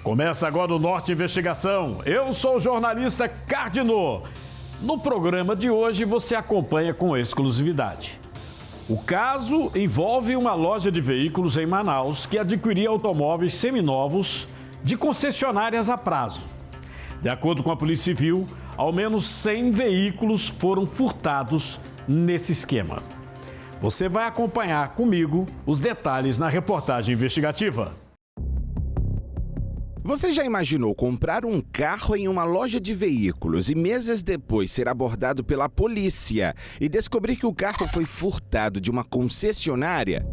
Começa agora o Norte Investigação. Eu sou o jornalista Cardinô. No programa de hoje você acompanha com exclusividade. O caso envolve uma loja de veículos em Manaus que adquiria automóveis seminovos de concessionárias a prazo. De acordo com a Polícia Civil, ao menos 100 veículos foram furtados nesse esquema. Você vai acompanhar comigo os detalhes na reportagem investigativa. Você já imaginou comprar um carro em uma loja de veículos e meses depois ser abordado pela polícia e descobrir que o carro foi furtado de uma concessionária?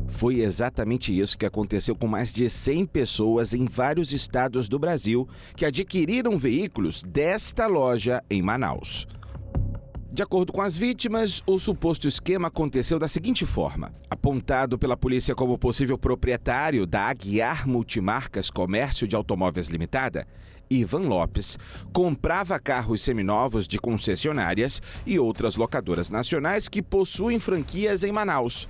Foi exatamente isso que aconteceu com mais de 100 pessoas em vários estados do Brasil que adquiriram veículos desta loja em Manaus. De acordo com as vítimas, o suposto esquema aconteceu da seguinte forma. Apontado pela polícia como possível proprietário da Aguiar Multimarcas Comércio de Automóveis Limitada, Ivan Lopes comprava carros seminovos de concessionárias e outras locadoras nacionais que possuem franquias em Manaus.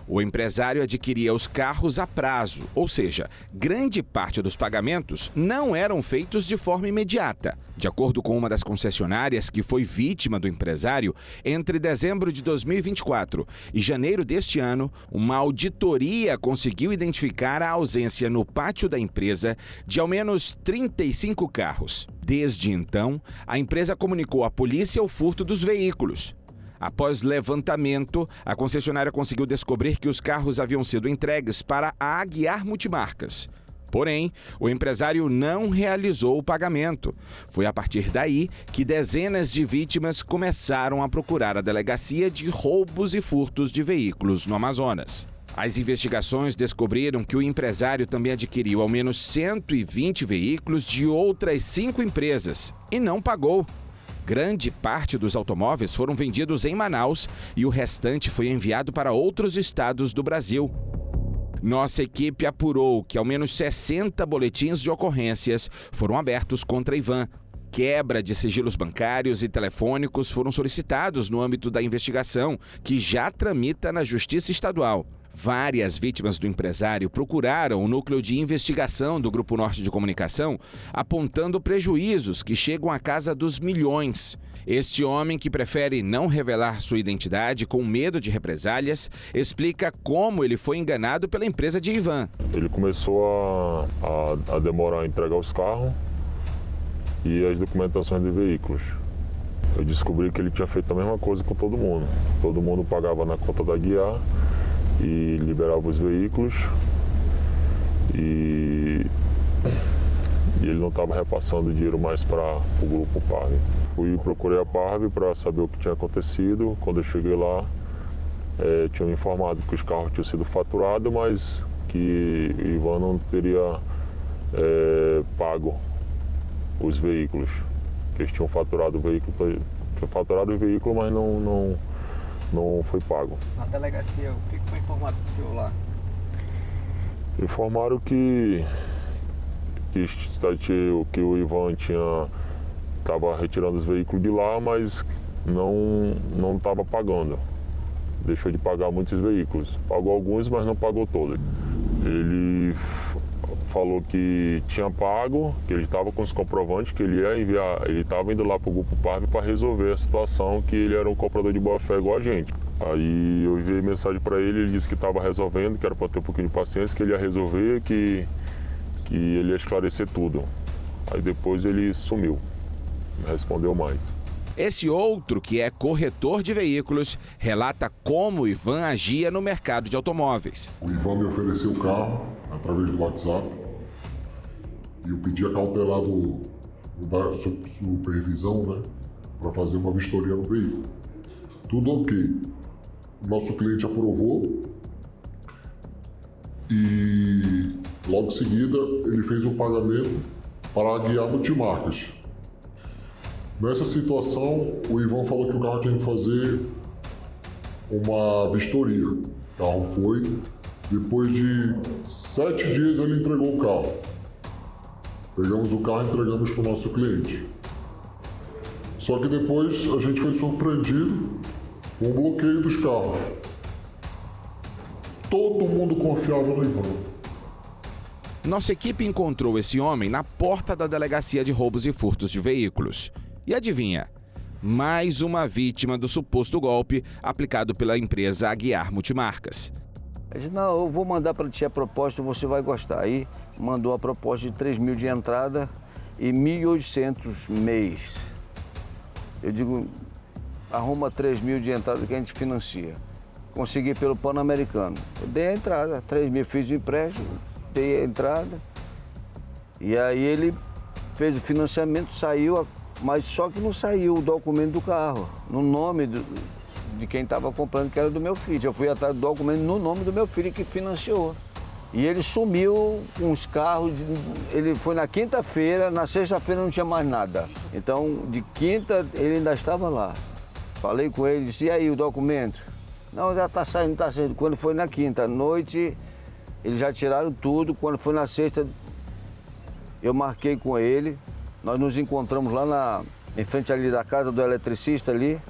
O empresário adquiria os carros a prazo, ou seja, grande parte dos pagamentos não eram feitos de forma imediata. De acordo com uma das concessionárias que foi vítima do empresário, entre dezembro de 2024 e janeiro deste ano, uma auditoria conseguiu identificar a ausência no pátio da empresa de ao menos 35 carros. Desde então, a empresa comunicou à polícia o furto dos veículos. Após levantamento, a concessionária conseguiu descobrir que os carros haviam sido entregues para a Aguiar Multimarcas. Porém, o empresário não realizou o pagamento. Foi a partir daí que dezenas de vítimas começaram a procurar a delegacia de roubos e furtos de veículos no Amazonas. As investigações descobriram que o empresário também adquiriu ao menos 120 veículos de outras 5 empresas e não pagou. Grande parte dos automóveis foram vendidos em Manaus e o restante foi enviado para outros estados do Brasil. Nossa equipe apurou que ao menos 60 boletins de ocorrências foram abertos contra Ivan. Quebra de sigilos bancários e telefônicos foram solicitados no âmbito da investigação, que já tramita na Justiça Estadual. Várias vítimas do empresário procuraram o núcleo de investigação do Grupo Norte de Comunicação, apontando prejuízos que chegam à casa dos milhões. Este homem, que prefere não revelar sua identidade com medo de represálias, explica como ele foi enganado pela empresa de Ivan. Ele começou a demorar a entregar os carros e as documentações de veículos. Eu descobri que ele tinha feito a mesma coisa com todo mundo. Todo mundo pagava na conta da Guiar e liberava os veículos e ele não estava repassando dinheiro mais para o grupo Parve. Fui e procurei a Parve para saber o que tinha acontecido. Quando eu cheguei lá, tinham informado que os carros tinham sido faturados, mas que o Ivan não teria pago os veículos, que eles tinham faturado o veículo, mas não foi pago. Na delegacia, o que foi informado para o senhor lá? Informaram que o Ivan estava retirando os veículos de lá, mas não estava pagando. Deixou de pagar muitos veículos. Pagou alguns, mas não pagou todos. Ele falou que tinha pago, que ele estava com os comprovantes, que ele ia enviar, ele estava indo lá para o Grupo Parve para resolver a situação, que ele era um comprador de boa fé igual a gente. Aí eu enviei mensagem para ele, ele disse que estava resolvendo, que era para ter um pouquinho de paciência, que ele ia resolver, que ele ia esclarecer tudo. Aí depois ele sumiu, não respondeu mais. Esse outro, que é corretor de veículos, relata como o Ivan agia no mercado de automóveis. O Ivan me ofereceu o carro através do WhatsApp e eu pedi a cautelar da supervisão, né, para fazer uma vistoria no veículo. Tudo ok. O nosso cliente aprovou e logo em seguida ele fez o pagamento para a Aguiar Multimarcas. Nessa situação, o Ivan falou que o carro tinha que fazer uma vistoria. O carro foi. Depois de 7 dias ele entregou o carro. Pegamos o carro e entregamos para o nosso cliente. Só que depois a gente foi surpreendido com o bloqueio dos carros. Todo mundo confiava no Ivan. Nossa equipe encontrou esse homem na porta da Delegacia de Roubos e Furtos de Veículos. E adivinha? Mais uma vítima do suposto golpe aplicado pela empresa Aguiar Multimarcas. Ele disse, não, eu vou mandar para ti a proposta, você vai gostar. Aí mandou a proposta de 3 mil de entrada e 1.800 mês. Eu digo, arruma 3 mil de entrada que a gente financia. Consegui pelo Pan-Americano. Eu dei a entrada, 3 mil, fiz o empréstimo, dei a entrada. E aí ele fez o financiamento, saiu, mas só que não saiu o documento do carro, no nome de quem estava comprando, que era do meu filho. Eu fui atrás do documento no nome do meu filho que financiou. E ele sumiu com os carros, ele foi na quinta-feira, na sexta-feira não tinha mais nada. Então, de quinta, ele ainda estava lá. Falei com ele, disse, e aí o documento? Não, já está saindo, está saindo. Quando foi na quinta à noite, eles já tiraram tudo. Quando foi na sexta, eu marquei com ele. Nós nos encontramos lá em frente ali da casa do eletricista ali.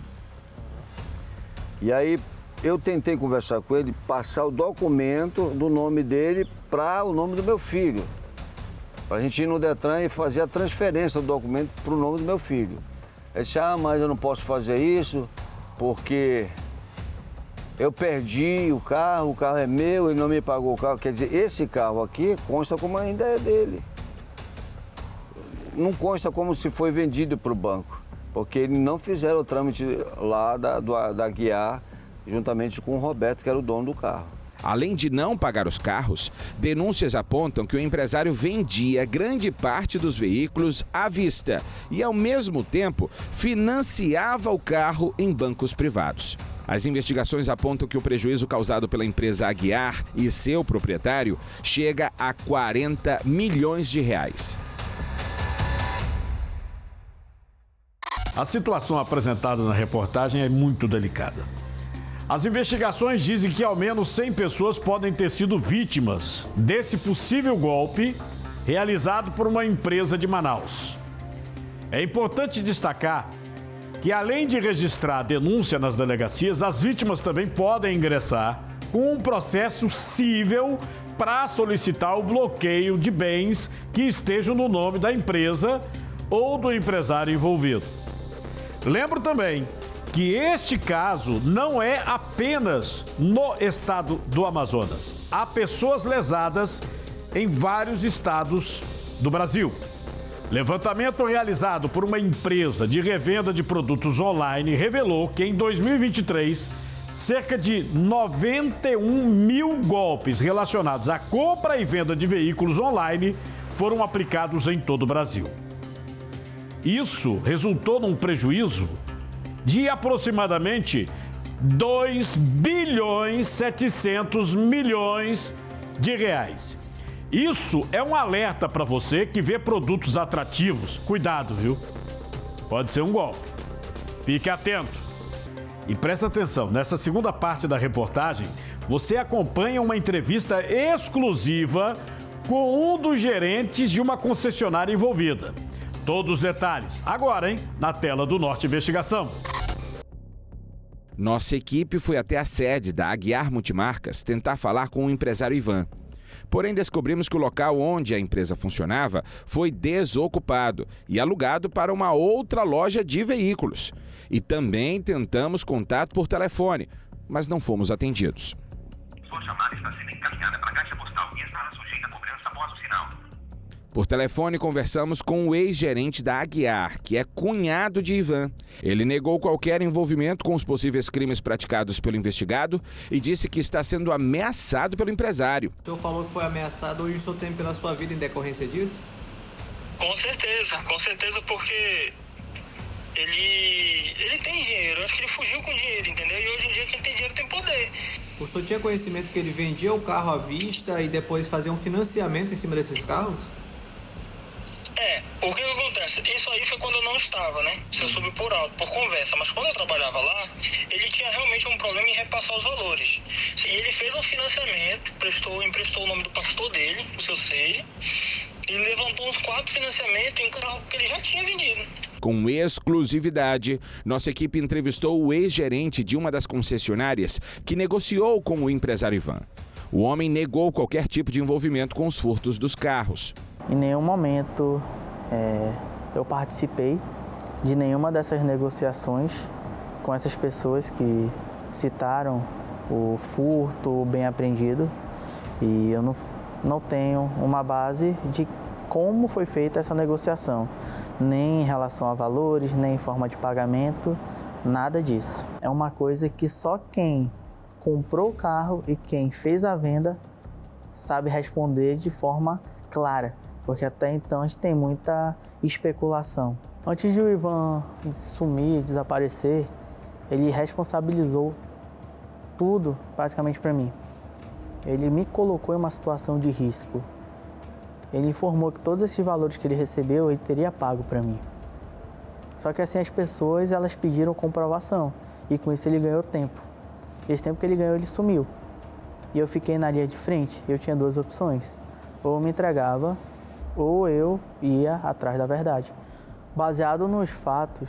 E aí eu tentei conversar com ele, passar o documento do nome dele para o nome do meu filho. Para a gente ir no Detran e fazer a transferência do documento para o nome do meu filho. Ele disse, mas eu não posso fazer isso porque eu perdi o carro é meu, ele não me pagou o carro. Quer dizer, esse carro aqui consta como ainda é dele. Não consta como se foi vendido para o banco, porque eles não fizeram o trâmite lá da Aguiar, juntamente com o Roberto, que era o dono do carro. Além de não pagar os carros, denúncias apontam que o empresário vendia grande parte dos veículos à vista e, ao mesmo tempo, financiava o carro em bancos privados. As investigações apontam que o prejuízo causado pela empresa Aguiar e seu proprietário chega a 40 milhões de reais. A situação apresentada na reportagem é muito delicada. As investigações dizem que ao menos 100 pessoas podem ter sido vítimas desse possível golpe realizado por uma empresa de Manaus. É importante destacar que, além de registrar a denúncia nas delegacias, as vítimas também podem ingressar com um processo cível para solicitar o bloqueio de bens que estejam no nome da empresa ou do empresário envolvido. Lembro também que este caso não é apenas no estado do Amazonas. Há pessoas lesadas em vários estados do Brasil. Levantamento realizado por uma empresa de revenda de produtos online revelou que em 2023, cerca de 91 mil golpes relacionados à compra e venda de veículos online foram aplicados em todo o Brasil. Isso resultou num prejuízo de aproximadamente 2 bilhões 700 milhões de reais. Isso é um alerta para você que vê produtos atrativos. Cuidado, viu? Pode ser um golpe. Fique atento. E presta atenção, nessa segunda parte da reportagem, você acompanha uma entrevista exclusiva com um dos gerentes de uma concessionária envolvida. Todos os detalhes agora, hein? Na tela do Norte Investigação. Nossa equipe foi até a sede da Aguiar Multimarcas tentar falar com o empresário Ivan. Porém, descobrimos que o local onde a empresa funcionava foi desocupado e alugado para uma outra loja de veículos. E também tentamos contato por telefone, mas não fomos atendidos. Sua chamada está sendo encaminhada para a caixa postal e estará sujeita a cobrança após o sinal. Por telefone, conversamos com o ex-gerente da Aguiar, que é cunhado de Ivan. Ele negou qualquer envolvimento com os possíveis crimes praticados pelo investigado e disse que está sendo ameaçado pelo empresário. O senhor falou que foi ameaçado, hoje o senhor teme pela sua vida em decorrência disso? Com certeza, porque ele tem dinheiro, eu acho que ele fugiu com dinheiro, entendeu? E hoje em dia quem tem dinheiro tem poder. O senhor tinha conhecimento que ele vendia o carro à vista e depois fazia um financiamento em cima desses carros? O que acontece? Isso aí foi quando eu não estava, né? Isso eu soube por alto, por conversa. Mas quando eu trabalhava lá, ele tinha realmente um problema em repassar os valores. E ele fez um financiamento, emprestou o nome do pastor dele, o seu Seire, e levantou uns 4 financiamentos em carro que ele já tinha vendido. Com exclusividade, nossa equipe entrevistou o ex-gerente de uma das concessionárias que negociou com o empresário Ivan. O homem negou qualquer tipo de envolvimento com os furtos dos carros. Em nenhum momento eu participei de nenhuma dessas negociações com essas pessoas que citaram o furto, o bem apreendido, e eu não tenho uma base de como foi feita essa negociação, nem em relação a valores, nem em forma de pagamento, nada disso. É uma coisa que só quem comprou o carro e quem fez a venda sabe responder de forma clara, porque até então a gente tem muita especulação. Antes de o Ivan sumir, desaparecer, ele responsabilizou tudo basicamente para mim. Ele me colocou em uma situação de risco. Ele informou que todos esses valores que ele recebeu, ele teria pago para mim. Só que assim as pessoas, elas pediram comprovação e com isso ele ganhou tempo. Esse tempo que ele ganhou, ele sumiu. E eu fiquei na linha de frente. Eu tinha duas opções. Ou eu me entregava, ou eu ia atrás da verdade. Baseado nos fatos,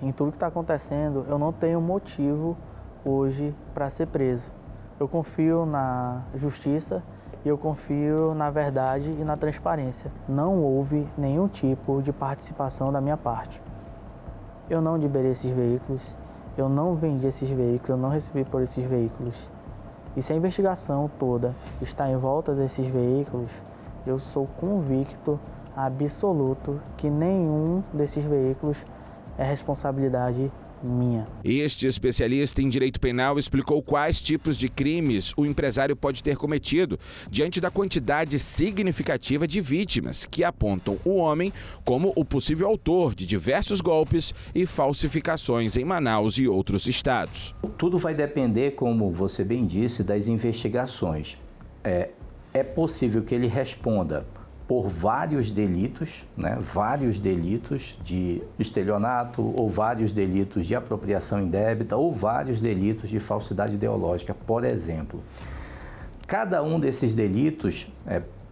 em tudo que está acontecendo, eu não tenho motivo hoje para ser preso. Eu confio na justiça e eu confio na verdade e na transparência. Não houve nenhum tipo de participação da minha parte. Eu não liberei esses veículos, eu não vendi esses veículos, eu não recebi por esses veículos. E se a investigação toda está em volta desses veículos, eu sou convicto absoluto que nenhum desses veículos é responsabilidade minha. Este especialista em direito penal explicou quais tipos de crimes o empresário pode ter cometido diante da quantidade significativa de vítimas que apontam o homem como o possível autor de diversos golpes e falsificações em Manaus e outros estados. Tudo vai depender, como você bem disse, das investigações. É possível que ele responda por vários delitos, vários delitos de estelionato, ou vários delitos de apropriação indébita, ou vários delitos de falsidade ideológica, por exemplo. Cada um desses delitos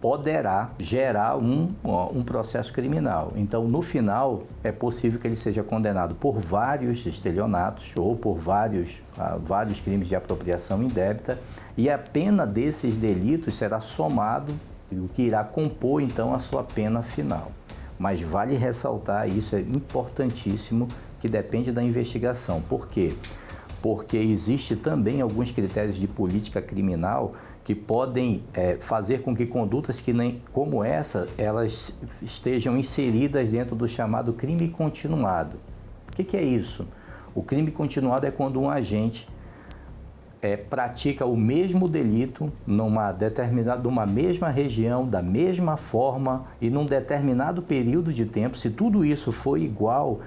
poderá gerar um processo criminal. Então, no final, é possível que ele seja condenado por vários estelionatos ou por vários crimes de apropriação indébita, e a pena desses delitos será somado, o que irá compor, então, a sua pena final. Mas vale ressaltar, isso é importantíssimo, que depende da investigação. Por quê? Porque existe também alguns critérios de política criminal que podem fazer com que condutas como essa, elas estejam inseridas dentro do chamado crime continuado. O que é isso? O crime continuado é quando um agente pratica o mesmo delito numa mesma região, da mesma forma e num determinado período de tempo. Se tudo isso for igual,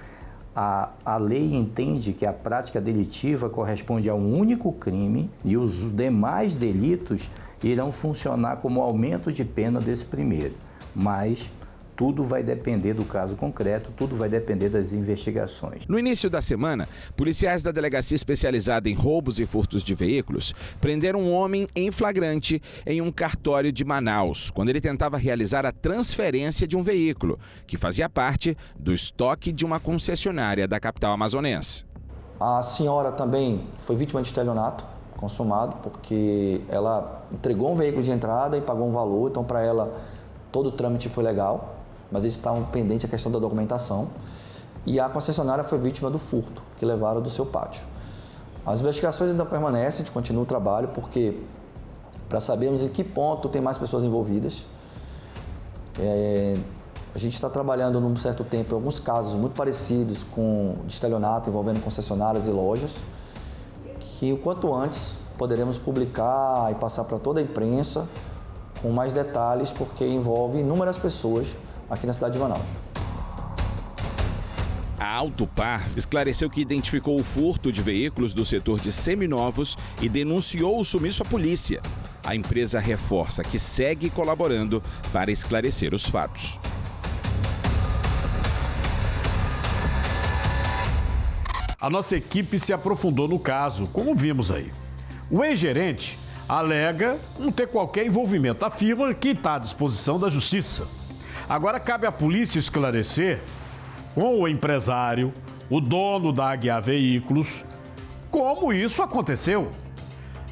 a lei entende que a prática delitiva corresponde a um único crime e os demais delitos irão funcionar como aumento de pena desse primeiro. Mas tudo vai depender do caso concreto, tudo vai depender das investigações. No início da semana, policiais da Delegacia Especializada em Roubos e Furtos de Veículos prenderam um homem em flagrante em um cartório de Manaus, quando ele tentava realizar a transferência de um veículo, que fazia parte do estoque de uma concessionária da capital amazonense. A senhora também foi vítima de estelionato consumado, porque ela entregou um veículo de entrada e pagou um valor, então para ela todo o trâmite foi legal, mas eles estavam pendentes a questão da documentação, e a concessionária foi vítima do furto que levaram do seu pátio. As investigações ainda permanecem, a gente continua o trabalho, porque para sabermos em que ponto tem mais pessoas envolvidas, a gente está trabalhando num certo tempo em alguns casos muito parecidos com de estelionato envolvendo concessionárias e lojas, que o quanto antes poderemos publicar e passar para toda a imprensa com mais detalhes, porque envolve inúmeras pessoas aqui na cidade de Manaus. A Autopar esclareceu que identificou o furto de veículos do setor de seminovos e denunciou o sumiço à polícia. A empresa reforça que segue colaborando para esclarecer os fatos. A nossa equipe se aprofundou no caso, como vimos aí. O ex-gerente alega não ter qualquer envolvimento, afirma que está à disposição da justiça. Agora cabe à polícia esclarecer com o empresário, o dono da Águia Veículos, como isso aconteceu.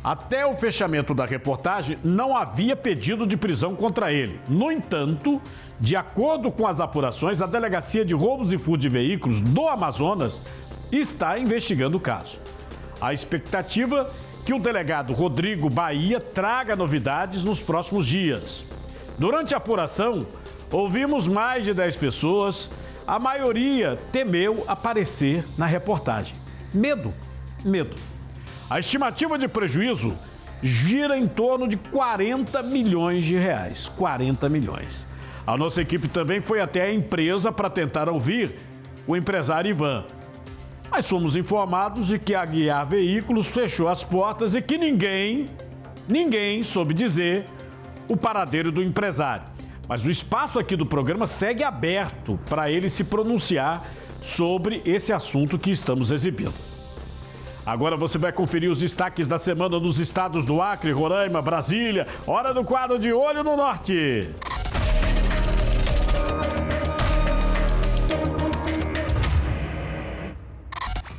Até o fechamento da reportagem, não havia pedido de prisão contra ele. No entanto, de acordo com as apurações, a Delegacia de Roubos e Furto de Veículos do Amazonas está investigando o caso. A expectativa é que o delegado Rodrigo Bahia traga novidades nos próximos dias. Durante a apuração, ouvimos mais de 10 pessoas. A maioria temeu aparecer na reportagem. Medo. A estimativa de prejuízo gira em torno de 40 milhões de reais. 40 milhões. A nossa equipe também foi até a empresa para tentar ouvir o empresário Ivan. Mas fomos informados de que a Guiar Veículos fechou as portas e que ninguém soube dizer o paradeiro do empresário. Mas o espaço aqui do programa segue aberto para ele se pronunciar sobre esse assunto que estamos exibindo. Agora você vai conferir os destaques da semana nos estados do Acre, Roraima, Brasília. Hora do quadro de Olho no Norte.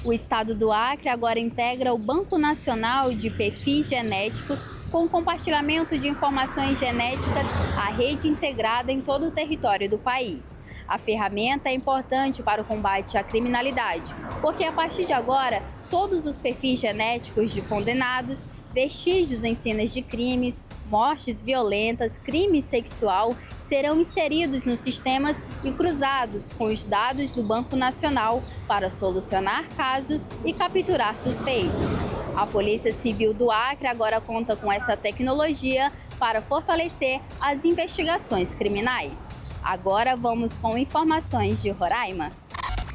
O estado do Acre agora integra o Banco Nacional de Perfis Genéticos com compartilhamento de informações genéticas à rede integrada em todo o território do país. A ferramenta é importante para o combate à criminalidade, porque a partir de agora, todos os perfis genéticos de condenados, vestígios em cenas de crimes, mortes violentas, crime sexual, serão inseridos nos sistemas e cruzados com os dados do Banco Nacional para solucionar casos e capturar suspeitos. A Polícia Civil do Acre agora conta com essa tecnologia para fortalecer as investigações criminais. Agora vamos com informações de Roraima.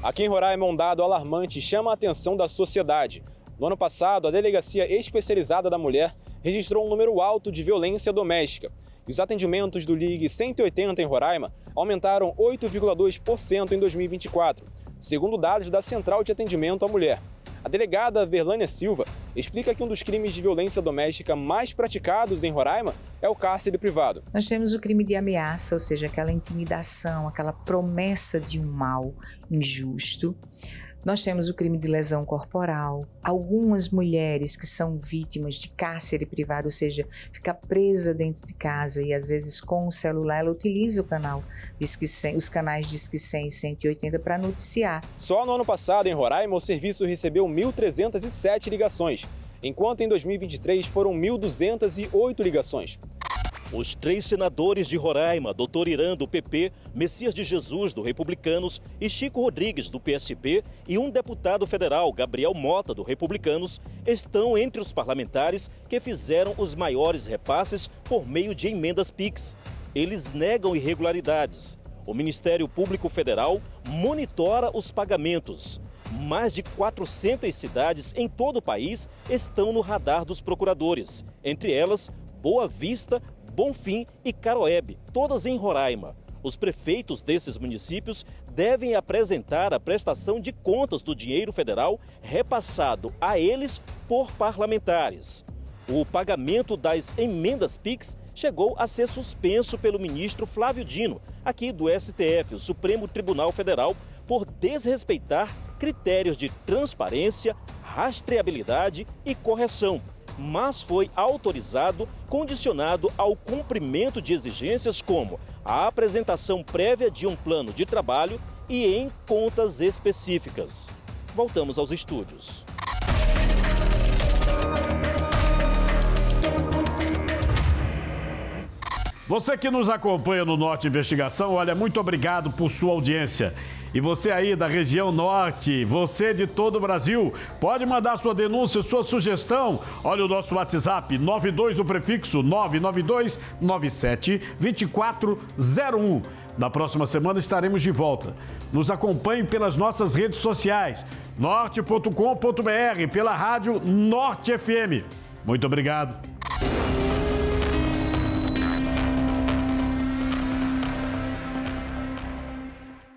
Aqui em Roraima, um dado alarmante chama a atenção da sociedade. No ano passado, a Delegacia Especializada da Mulher registrou um número alto de violência doméstica. E os atendimentos do Ligue 180 em Roraima aumentaram 8,2% em 2024, segundo dados da Central de Atendimento à Mulher. A delegada Verlânia Silva explica que um dos crimes de violência doméstica mais praticados em Roraima é o cárcere privado. Nós temos o crime de ameaça, ou seja, aquela intimidação, aquela promessa de um mal injusto. Nós temos o crime de lesão corporal. Algumas mulheres que são vítimas de cárcere privado, ou seja, fica presa dentro de casa e às vezes com o celular ela utiliza os canais Disque 100 e 180 para noticiar. Só no ano passado, em Roraima, o serviço recebeu 1.307 ligações, enquanto em 2023 foram 1.208 ligações. Os 3 senadores de Roraima, Dr. Irã, do PP, Messias de Jesus, do Republicanos, e Chico Rodrigues, do PSB, e um deputado federal, Gabriel Mota, do Republicanos, estão entre os parlamentares que fizeram os maiores repasses por meio de emendas PIX. Eles negam irregularidades. O Ministério Público Federal monitora os pagamentos. Mais de 400 cidades em todo o país estão no radar dos procuradores, entre elas Boa Vista, Bonfim e Caroebe, todas em Roraima. Os prefeitos desses municípios devem apresentar a prestação de contas do dinheiro federal repassado a eles por parlamentares. O pagamento das emendas PIX chegou a ser suspenso pelo ministro Flávio Dino, aqui do STF, o Supremo Tribunal Federal, por desrespeitar critérios de transparência, rastreabilidade e correção, mas foi autorizado condicionado ao cumprimento de exigências como a apresentação prévia de um plano de trabalho e em contas específicas. Voltamos aos estúdios. Você que nos acompanha no Norte Investigação, olha, muito obrigado por sua audiência. E você aí da região norte, você de todo o Brasil, pode mandar sua denúncia, sua sugestão. Olha o nosso WhatsApp, 92 o prefixo 992972401. Na próxima semana estaremos de volta. Nos acompanhe pelas nossas redes sociais, norte.com.br, pela rádio Norte FM. Muito obrigado.